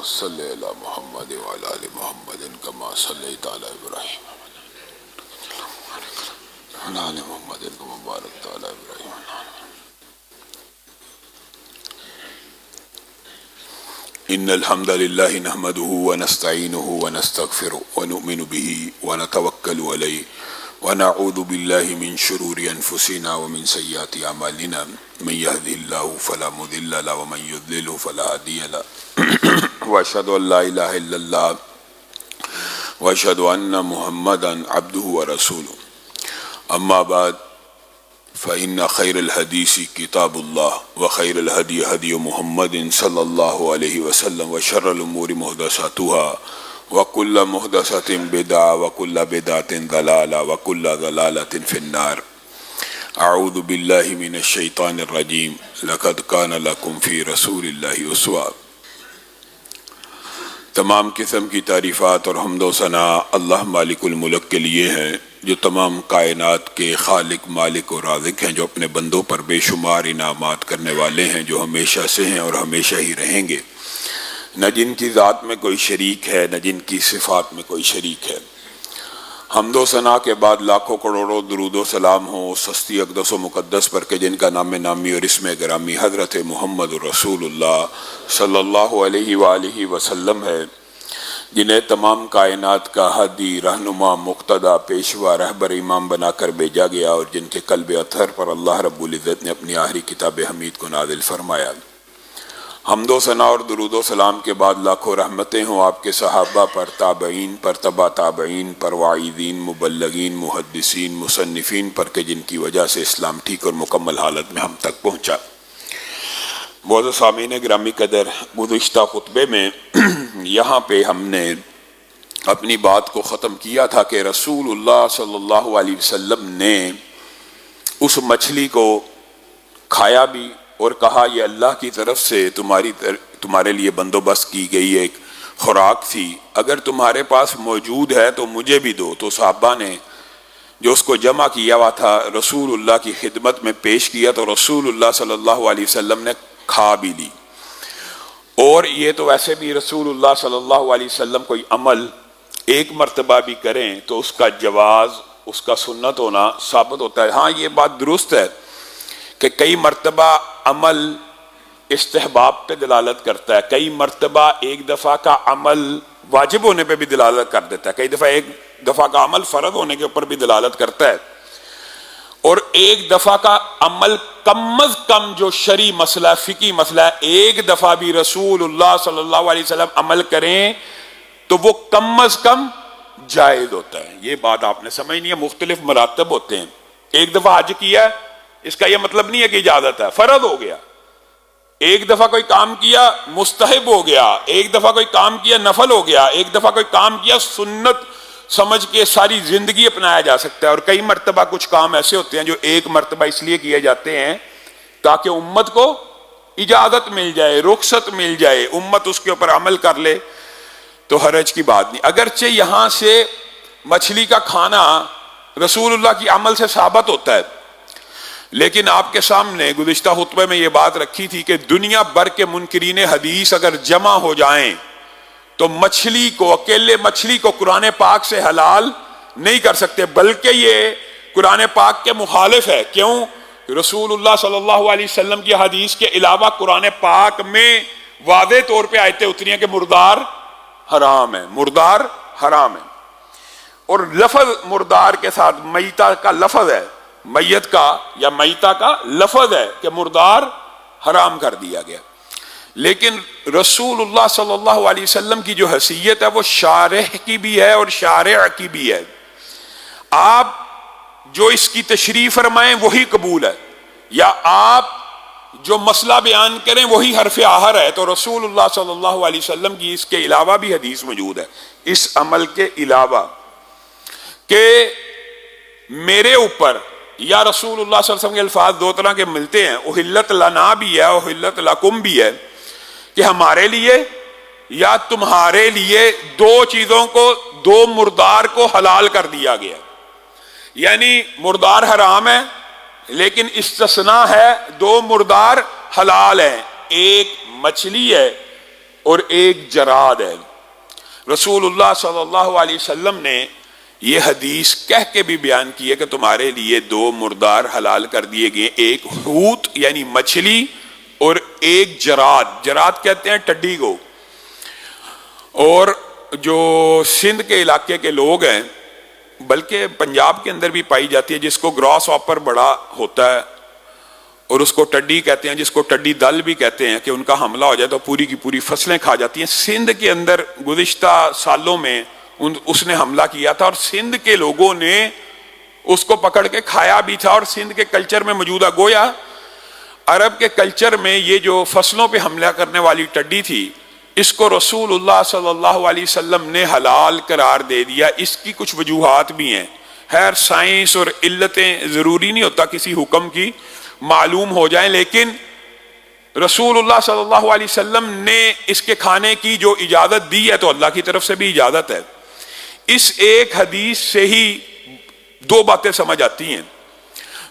صل علی محمد وعلی آل محمد کما صلیت علی ابراہیم وعلی آل محمد کما بارکت علی ابراہیم. ان الحمد للہ نحمده ونستعینه ونستغفره ونؤمن به ونتوکل علیہ ونعوذ باللہ من شرور انفسنا ومن سیئات اعمالنا من يهده الله فلا مضل له ومن يضلل فلا هادي له واشهد ان لا اله الا الله واشهد ان محمدا عبده ورسوله. اما بعد فان خير الحديث كتاب الله وخير الهدي هدي محمد صلى الله عليه وسلم وشر الامور محدثاتها وكل محدثة بدعة وكل بدعة ضلالة وكل ضلالة في النار. اعوذ باللہ من الشیطان الرجیم. لقد کان لکم فی رسول اللہ اسوہ. تمام قسم کی تعریفات اور حمد و ثناء اللہ مالک الملک کے لیے ہیں جو تمام کائنات کے خالق مالک اور رازق ہیں، جو اپنے بندوں پر بے شمار انعامات کرنے والے ہیں، جو ہمیشہ سے ہیں اور ہمیشہ ہی رہیں گے، نہ جن کی ذات میں کوئی شریک ہے نہ جن کی صفات میں کوئی شریک ہے. حمد و ثناء کے بعد لاکھوں کروڑوں درود و سلام ہوں اس ہستی اقدس و مقدس پر کہ جن کا نام نامی اور اسم گرامی حضرت محمد رسول اللہ صلی اللہ علیہ وآلہ وسلم ہے، جنہیں تمام کائنات کا ہادی، رہنما، مقتدی، پیشوا، رہبر، امام بنا کر بھیجا گیا اور جن کے قلب اطہر پر اللہ رب العزت نے اپنی آخری کتاب حمید کو نازل فرمایا. حمد و ثناء اور درود و سلام کے بعد لاکھوں رحمتیں ہوں آپ کے صحابہ پر، تابعین پر، تبع تابعین پر، واعظین، مبلغین، محدثین، مصنفین پر کہ جن کی وجہ سے اسلام ٹھیک اور مکمل حالت میں ہم تک پہنچا. معزز سامعین گرامی قدر، گزشتہ خطبے میں یہاں پہ ہم نے اپنی بات کو ختم کیا تھا کہ رسول اللہ صلی اللہ علیہ وسلم نے اس مچھلی کو کھایا بھی اور کہا یہ اللہ کی طرف سے تمہارے لیے بندوبست کی گئی ایک خوراک تھی، اگر تمہارے پاس موجود ہے تو مجھے بھی دو. تو صحابہ نے جو اس کو جمع کیا ہوا تھا رسول اللہ کی خدمت میں پیش کیا تو رسول اللہ صلی اللہ علیہ وسلم نے کھا بھی لی. اور یہ تو ویسے بھی رسول اللہ صلی اللہ علیہ وسلم کوئی عمل ایک مرتبہ بھی کریں تو اس کا جواز، اس کا سنت ہونا ثابت ہوتا ہے. ہاں یہ بات درست ہے کہ کئی مرتبہ عمل استحباب پہ دلالت کرتا ہے، کئی مرتبہ ایک دفعہ کا عمل واجب ہونے پہ بھی دلالت کر دیتا ہے، کئی دفعہ ایک دفعہ کا عمل فرض ہونے کے اوپر بھی دلالت کرتا ہے، اور ایک دفعہ کا عمل کم از کم جو شرعی مسئلہ، فقہی مسئلہ ہے، ایک دفعہ بھی رسول اللہ صلی اللہ علیہ وسلم عمل کریں تو وہ کم از کم جائز ہوتا ہے. یہ بات آپ نے سمجھنی ہے. مختلف مراتب ہوتے ہیں. ایک دفعہ حج کیا ہے اس کا یہ مطلب نہیں ہے کہ اجازت ہے، فرض ہو گیا. ایک دفعہ کوئی کام کیا مستحب ہو گیا، ایک دفعہ کوئی کام کیا نفل ہو گیا، ایک دفعہ کوئی کام کیا سنت سمجھ کے ساری زندگی اپنایا جا سکتا ہے. اور کئی مرتبہ کچھ کام ایسے ہوتے ہیں جو ایک مرتبہ اس لیے کیے جاتے ہیں تاکہ امت کو اجازت مل جائے، رخصت مل جائے، امت اس کے اوپر عمل کر لے تو حرج کی بات نہیں. اگرچہ یہاں سے مچھلی کا کھانا رسول اللہ کی عمل سے ثابت ہوتا ہے، لیکن آپ کے سامنے گزشتہ خطبے میں یہ بات رکھی تھی کہ دنیا بھر کے منکرین حدیث اگر جمع ہو جائیں تو مچھلی کو، اکیلے مچھلی کو قرآن پاک سے حلال نہیں کر سکتے، بلکہ یہ قرآن پاک کے مخالف ہے. کیوں؟ رسول اللہ صلی اللہ علیہ وسلم کی حدیث کے علاوہ قرآن پاک میں واضح طور پہ آیتیں اتری ہیں کہ مردار حرام ہے، مردار حرام ہے. اور لفظ مردار کے ساتھ میتہ کا لفظ ہے، میت کا یا میتہ کا لفظ ہے کہ مردار حرام کر دیا گیا. لیکن رسول اللہ صلی اللہ علیہ وسلم کی جو حیثیت ہے وہ شارح کی بھی ہے اور شارع کی بھی ہے. آپ جو اس کی تشریح فرمائیں وہی قبول ہے، یا آپ جو مسئلہ بیان کریں وہی حرف آخر ہے. تو رسول اللہ صلی اللہ علیہ وسلم کی اس کے علاوہ بھی حدیث موجود ہے، اس عمل کے علاوہ، کہ میرے اوپر یا رسول اللہ صلی اللہ علیہ وسلم کے الفاظ دو طرح کے ملتے ہیں، احلت لنا بھی ہے، احلت لکم بھی ہے، کہ ہمارے لیے یا تمہارے لیے دو چیزوں کو، دو مردار کو حلال کر دیا گیا. یعنی مردار حرام ہے لیکن استثناء ہے، دو مردار حلال ہیں. ایک مچھلی ہے اور ایک جراد ہے۔ رسول اللہ صلی اللہ علیہ وسلم نے یہ حدیث کہہ کے بھی بیان کی ہے کہ تمہارے لیے دو مردار حلال کر دیے گئے، ایک حوت یعنی مچھلی اور ایک جراد، جراد کہتے ہیں ٹڈی کو۔ اور جو سندھ کے علاقے کے لوگ ہیں، بلکہ پنجاب کے اندر بھی پائی جاتی ہے، جس کو گراس آپر بڑا ہوتا ہے اور اس کو ٹڈی کہتے ہیں، جس کو ٹڈی دل بھی کہتے ہیں، کہ ان کا حملہ ہو جائے تو پوری کی پوری فصلیں کھا جاتی ہیں۔ سندھ کے اندر گزشتہ سالوں میں اس نے حملہ کیا تھا اور سندھ کے لوگوں نے اس کو پکڑ کے کھایا بھی تھا، اور سندھ کے کلچر میں موجودہ، گویا عرب کے کلچر میں یہ جو فصلوں پہ حملہ کرنے والی ٹڈی تھی، اس کو رسول اللہ صلی اللہ علیہ وسلم نے حلال قرار دے دیا۔ اس کی کچھ وجوہات بھی ہیں، خیر سائنس اور علتیں ضروری نہیں ہوتا کسی حکم کی معلوم ہو جائیں، لیکن رسول اللہ صلی اللہ علیہ وسلم نے اس کے کھانے کی جو اجازت دی ہے تو اللہ کی طرف سے بھی اجازت ہے۔ اس ایک حدیث سے ہی دو باتیں سمجھ آتی ہیں،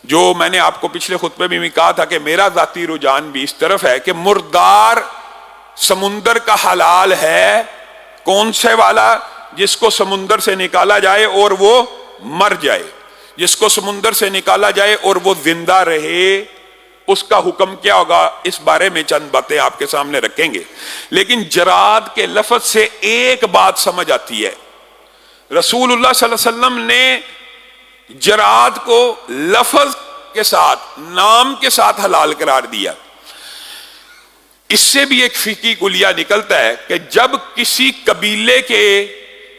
جو میں نے آپ کو پچھلے خطبے میں بھی کہا تھا کہ میرا ذاتی رجحان بھی اس طرف ہے کہ مردار سمندر کا حلال ہے۔ کون سے والا؟ جس کو سمندر سے نکالا جائے اور وہ مر جائے، جس کو سمندر سے نکالا جائے اور وہ زندہ رہے، اس کا حکم کیا ہوگا، اس بارے میں چند باتیں آپ کے سامنے رکھیں گے۔ لیکن جراد کے لفظ سے ایک بات سمجھ آتی ہے، رسول اللہ صلی اللہ علیہ وسلم نے جراد کو لفظ کے ساتھ، نام کے ساتھ حلال قرار دیا۔ اس سے بھی ایک فقہی کلیہ نکلتا ہے کہ جب کسی قبیلے کے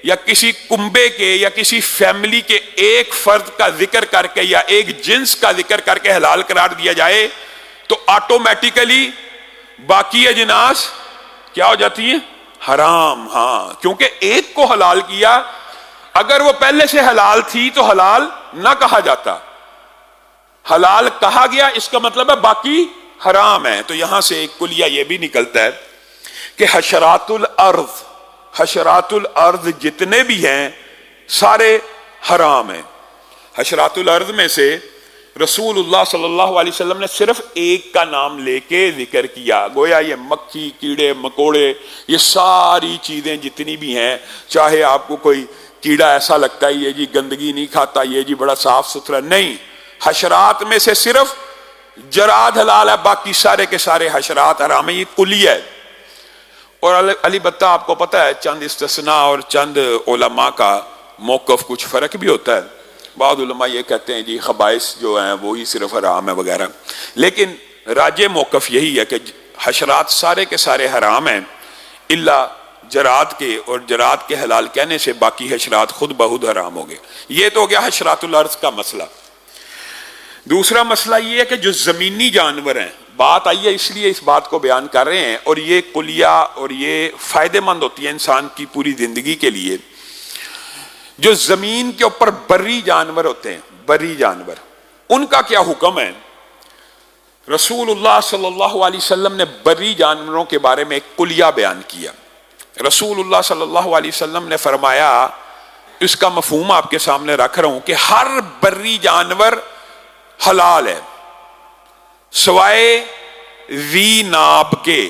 یا کسی کنبے کے یا کسی فیملی کے ایک فرد کا ذکر کر کے یا ایک جنس کا ذکر کر کے حلال قرار دیا جائے تو آٹومیٹیکلی باقی اجناس کیا ہو جاتی ہیں؟ حرام۔ ہاں، کیونکہ ایک کو حلال کیا، اگر وہ پہلے سے حلال تھی تو حلال نہ کہا جاتا، حلال کہا گیا، اس کا مطلب ہے باقی حرام ہے۔ تو یہاں سے ایک کلیہ یہ بھی نکلتا ہے کہ حشرات الارض جتنے بھی ہیں سارے حرام ہیں۔ حشرات الارض میں سے رسول اللہ صلی اللہ علیہ وسلم نے صرف ایک کا نام لے کے ذکر کیا، گویا یہ مکھی، کیڑے مکوڑے، یہ ساری چیزیں جتنی بھی ہیں، چاہے آپ کو کوئی کیڑا ایسا لگتا ہے یہ جی گندگی نہیں کھاتا، یہ جی بڑا صاف ستھرا، نہیں، حشرات میں سے صرف جراد حلال ہے، باقی سارے کے سارے حشرات حرام ہیں۔ یہ کلیہ ہے۔ اور البتہ آپ کو پتہ ہے چند استثناء اور چند علماء کا موقف کچھ فرق بھی ہوتا ہے۔ بعض علماء یہ کہتے ہیں جی خبائث جو ہیں وہی صرف حرام ہے وغیرہ، لیکن راجح موقف یہی ہے کہ حشرات سارے کے سارے حرام ہیں الا جراد کے، اور جراد کے حلال کہنے سے باقی حشرات خود بخود حرام ہو گئے۔ یہ تو ہو گیا حشرات الارض کا مسئلہ۔ دوسرا مسئلہ یہ ہے کہ جو زمینی جانور ہیں، بات آئی ہے اس لیے اس بات کو بیان کر رہے ہیں، اور یہ کلیہ اور یہ فائدہ مند ہوتی ہے انسان کی پوری زندگی کے لیے۔ جو زمین کے اوپر بری جانور ہوتے ہیں، بری جانور، ان کا کیا حکم ہے؟ رسول اللہ صلی اللہ علیہ وسلم نے بری جانوروں کے بارے میں ایک کلیہ بیان کیا۔ رسول اللہ صلی اللہ علیہ وسلم نے فرمایا، اس کا مفہوم آپ کے سامنے رکھ رہا ہوں، کہ ہر بری جانور حلال ہے سوائے ذی ناب کے۔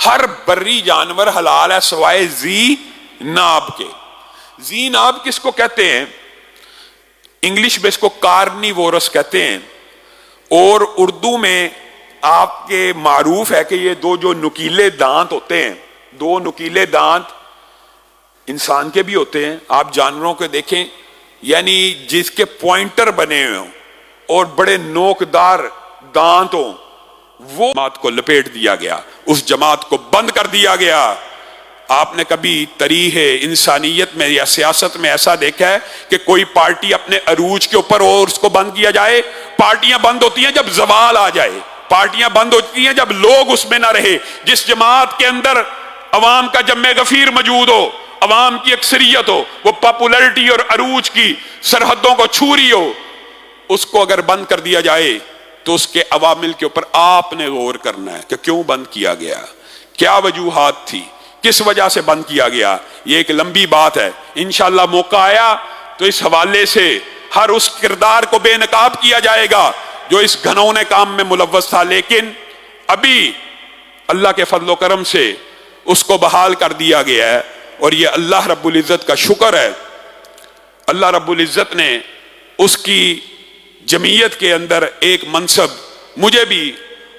ہر بری جانور حلال ہے سوائے ذی ناب کے۔ ذی ناب کس کو کہتے ہیں؟ انگلش میں اس کو کارنیورس کہتے ہیں، اور اردو میں آپ کے معروف ہے کہ یہ دو جو نکیلے دانت ہوتے ہیں، دو نکیلے دانت انسان کے بھی ہوتے ہیں، آپ جانوروں کے دیکھیں، یعنی جس کے پوائنٹر بنے ہوئے ہوں اور بڑے نوکدار دانت ہوں، وہ جماعت کو لپیٹ دیا گیا، اس جماعت کو بند کر دیا گیا۔ آپ نے کبھی تاریخ انسانیت میں یا سیاست میں ایسا دیکھا ہے کہ کوئی پارٹی اپنے عروج کے اوپر اور اس کو بند کیا جائے؟ پارٹیاں بند ہوتی ہیں جب زوال آ جائے، پارٹیاں بند ہوتی ہیں جب لوگ اس میں نہ رہے۔ جس جماعت کے اندر عوام کا جمع غفیر موجود ہو، عوام کی اکثریت ہو، وہ پاپولرٹی اور عروج کی سرحدوں کو چھو رہی ہو، اس کو اگر بند کر دیا جائے تو اس کے عوامل کے اوپر آپ نے غور کرنا ہے کہ کیوں بند کیا گیا، کیا وجوہات تھی، کس وجہ سے بند کیا گیا۔ یہ ایک لمبی بات ہے، انشاءاللہ موقع آیا تو اس حوالے سے ہر اس کردار کو بے نقاب کیا جائے گا جو اس گھنونے کام میں ملوث تھا۔ لیکن ابھی اللہ کے فضل و کرم سے اس کو بحال کر دیا گیا ہے، اور یہ اللہ رب العزت کا شکر ہے۔ اللہ رب العزت نے اس کی جمعیت کے اندر ایک منصب مجھے بھی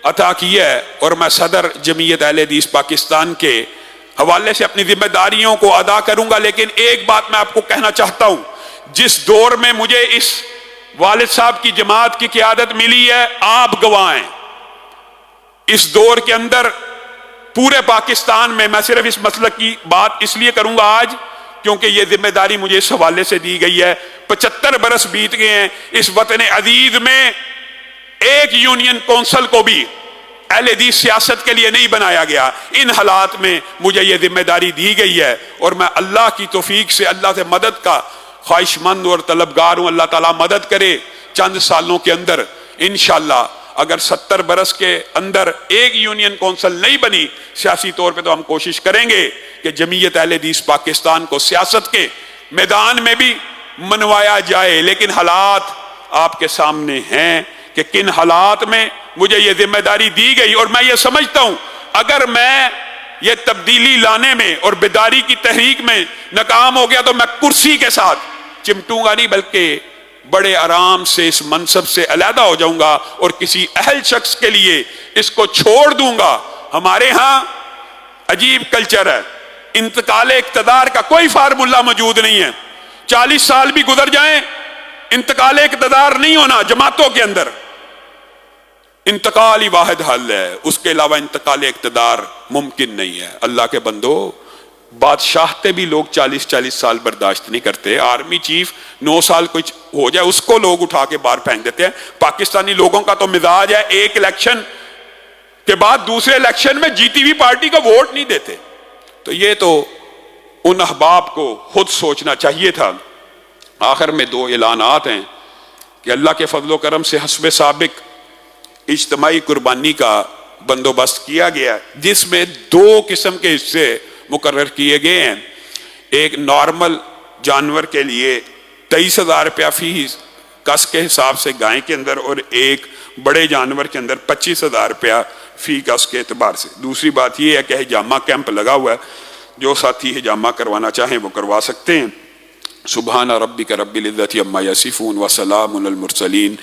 عطا کیا ہے، اور میں صدر جمعیت اہل حدیث پاکستان کے حوالے سے اپنی ذمہ داریوں کو ادا کروں گا۔ لیکن ایک بات میں آپ کو کہنا چاہتا ہوں، جس دور میں مجھے اس والد صاحب کی جماعت کی قیادت ملی ہے، آپ گواہ ہیں، اس دور کے اندر پورے پاکستان میں، میں صرف اس مسلک کی بات اس لیے کروں گا آج کیونکہ یہ ذمہ داری مجھے اس حوالے سے دی گئی ہے۔ 75 برس بیت گئے ہیں، اس وطن عزیز میں ایک یونین کونسل کو بھی اہل حدیث سیاست کے لیے نہیں بنایا گیا۔ ان حالات میں مجھے یہ ذمہ داری دی گئی ہے، اور میں اللہ کی توفیق سے اللہ سے مدد کا خواہش مند اور طلبگار ہوں۔ اللہ تعالیٰ مدد کرے چند سالوں کے اندر انشاءاللہ، اگر 70 برس کے اندر ایک یونین کونسل نہیں بنی سیاسی طور پہ، تو ہم کوشش کریں گے کہ جمعیت اہل حدیث پاکستان کو سیاست کے میدان میں بھی منوایا جائے۔ لیکن حالات آپ کے سامنے ہیں کہ کن حالات میں مجھے یہ ذمہ داری دی گئی، اور میں یہ سمجھتا ہوں اگر میں یہ تبدیلی لانے میں اور بیداری کی تحریک میں ناکام ہو گیا تو میں کرسی کے ساتھ چمٹوں گا نہیں، بلکہ بڑے آرام سے اس منصب سے علیحدہ ہو جاؤں گا اور کسی اہل شخص کے لیے اس کو چھوڑ دوں گا۔ ہمارے ہاں عجیب کلچر ہے، انتقال اقتدار کا کوئی فارمولہ موجود نہیں ہے۔ 40 سال بھی گزر جائیں، انتقال اقتدار نہیں ہونا جماعتوں کے اندر۔ انتقال ہی واحد حل ہے، اس کے علاوہ انتقال اقتدار ممکن نہیں ہے۔ اللہ کے بندو، بادشاہتے بھی لوگ 40 سال برداشت نہیں کرتے۔ آرمی چیف 9 سال کچھ ہو جائے اس کو لوگ اٹھا کے باہر پھینک دیتے ہیں۔ پاکستانی لوگوں کا تو مزاج ہے، ایک الیکشن کے بعد دوسرے الیکشن میں جیتی ہوئی پارٹی کو ووٹ نہیں دیتے۔ تو یہ تو ان احباب کو خود سوچنا چاہیے تھا۔ آخر میں 2 اعلانات ہیں کہ اللہ کے فضل و کرم سے حسب سابق اجتماعی قربانی کا بندوبست کیا گیا، جس میں 2 قسم کے حصے مقرر کیے گئے ہیں۔ ایک نارمل جانور کے لیے 23,000 روپیہ فی کس کے حساب سے گائے کے اندر، اور ایک بڑے جانور کے اندر 25,000 روپیہ فی کس کے اعتبار سے۔ دوسری بات یہ ہے کہ حجامہ کیمپ لگا ہوا ہے، جو ساتھی حجامہ کروانا چاہیں وہ کروا سکتے ہیں۔ سبحان ربک رب العزت عما یصفون وسلام علی المرسلین۔